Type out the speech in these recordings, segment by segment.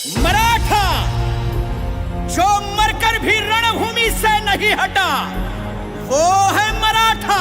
मराठा जो मरकर भी रणभूमि से नहीं हटा वो है मराठा।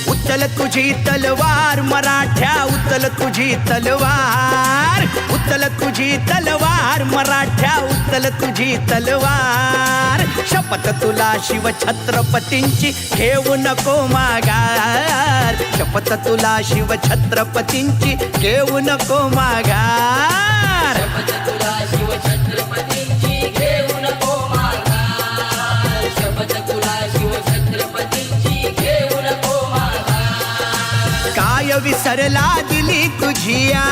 उचल तुझी तलवार मराठ्या, उचल तुझी तलवार, उचल तुझी तलवार मराठ्या, उचल तुझी तलवार। शपथ तुला शिव छत्रपतींची घेऊ नको माघार, शपथ तुला शिव छत्रपतींची घेऊ नको माघार, शपथ तुला शिव छत्रपतींची घेऊ नको माघार, शपथ तुला शिव छत्रपतींची घेऊ नको माघार। काय विसरला दिली तुझिया,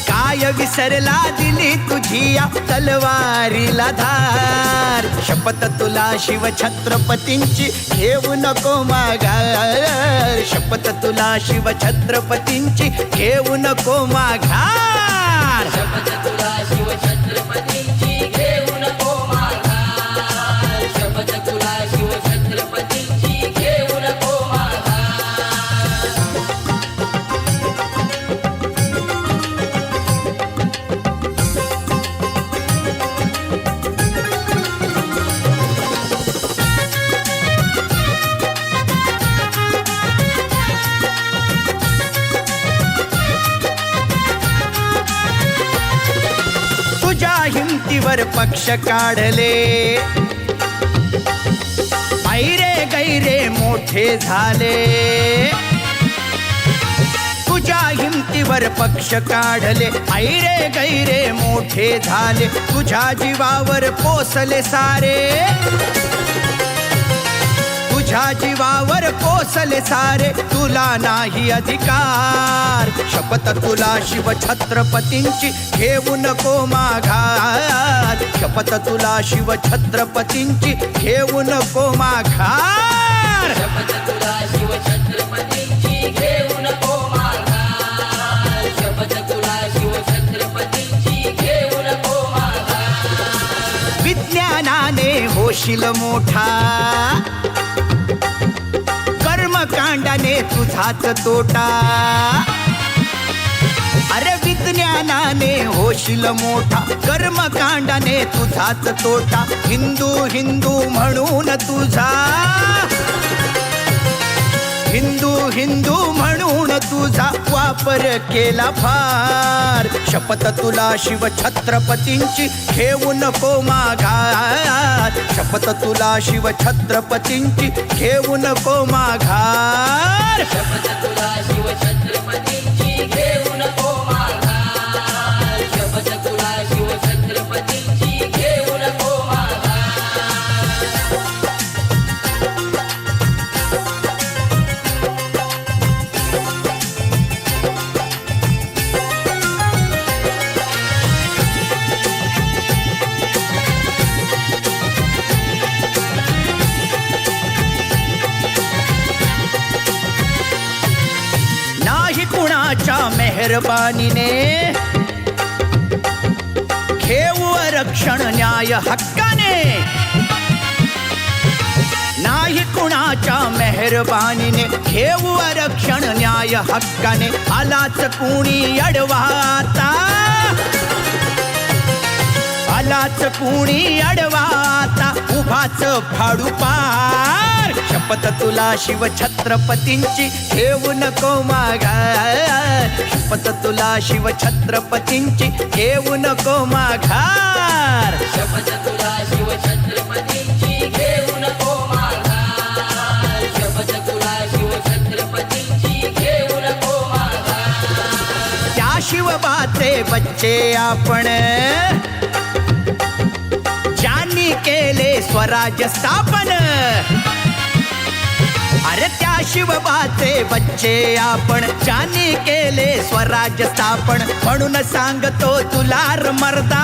काय विसरला दिली तुझिया तलवारीला धार। शपथ तुला शिव छत्रपतींची घेऊ नको माघार, शपथ तुला शिव छत्रपतींची घेऊ नको माघार, शपथ तुला शिव छत्रपतींची घेऊ नको माघार, शपथ तुला शिव छत्रपतींची घेऊ नको माघार। तुझ्या हिमतीवर पक्ष काढले, ऐरे गैरे मोठे झाले। तुझ्या हिमतीवर पक्ष काढले, ऐरे गैरे मोठे झाले। तुझ्या जीवावर कोसले सारे, तुझ्या जीवावर कोसले सारे, तुला नाही अधिकार। शपथ तुला शिव छत्रपतींची घेऊ नको माघार, शपथ तुला शिव छत्रपतींची घेऊ नको माघार, शपथ तुला शिव छत्रपतींची घेऊ नको माघार, शपथ तुला शिव छत्रपतींची घेऊ नको माघार। विज्ञानाने होशील मोठा, कर्मकांडाने तुझाच तोटा। अरे विज्ञानाने होशील मोठा, कर्मकांडाने तुझाच तोटा। हिंदू हिंदू म्हणून तुझा, हिंदू हिंदू म्हणून तुझा वापर केला फार। शपथ तुला शिव छत्रपतींची घेऊ नको माघार, शपथ तुला शिव छत्रपतींची घेऊ नको माघार, शपथ तुला शिव छत्रपतींची घेऊ नको माघार, शपथ तुला शिव छत्रपतींची घेऊ नको माघार। नाही कुणाच्या मेहरबानीने घेऊ आरक्षण न्याय हक्काने, नाही कुणाच्या मेहरबानीने घेऊ आरक्षण न्याय हक्काने। आलाच कुणी अडवाता, आलाच कुणी अडवाता, उभाच फाडू पार। शपथ तुला शिव छत्रपतींची घेऊ नको माघार, शपथ तुला शिव छत्रपतींची घेऊ नको माघार, शपथ तुला शिव छत्रपतींची घेऊ नको माघार, शपथ तुला शिव छत्रपतींची घेऊ नको माघार। त्या शिवबाचे बच्चे आपण, ज्यांनी केले स्वराज्य स्थापन। अरे त्या शिवबाचे बच्चे आपण, ज्यांनी केले स्वराज्य स्थापन। म्हणून सांगतो तुला र मर्दा,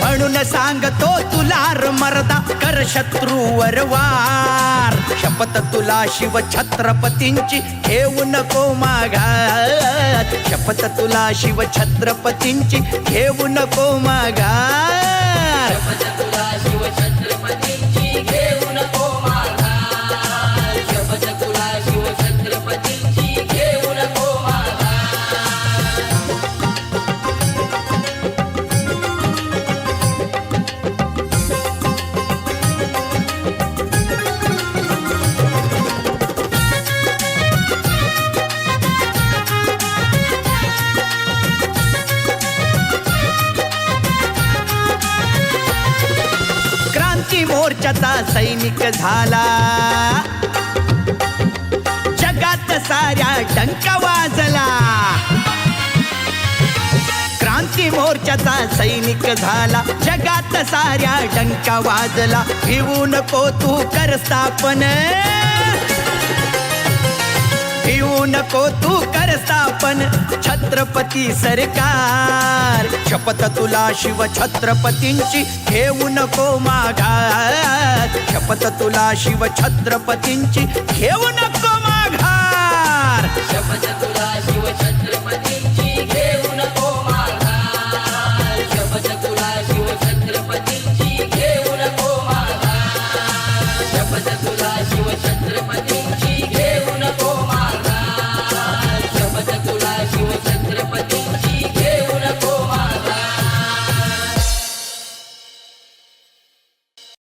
म्हणून सांगतो तुला र मर्दा कर शत्रूवर वार शपथ तुला शिव छत्रपतींची घेऊ नको माघार शपथ तुला शिव छत्रपतींची घेऊ नको माघार शपथ तुला शिव छत्रपतींची घेऊ नको माघार शपथ तुला शिव छत्रपतींची घेऊ नको माघार क्रांती मोर्चाचा सैनिक झाला जगात साऱ्या डंका वाजला क्रांती मोर्चाचा सैनिक झाला जगात साऱ्या डंका वाजला भिवू नको तू कर स्थापन भिवू नको तू कर स्थापन छत्रपती सरकार शपथ तुला शिव छत्रपतींची घेऊ नको माघार शपथ तुला शिव छत्रपतींची घेऊ नको माघार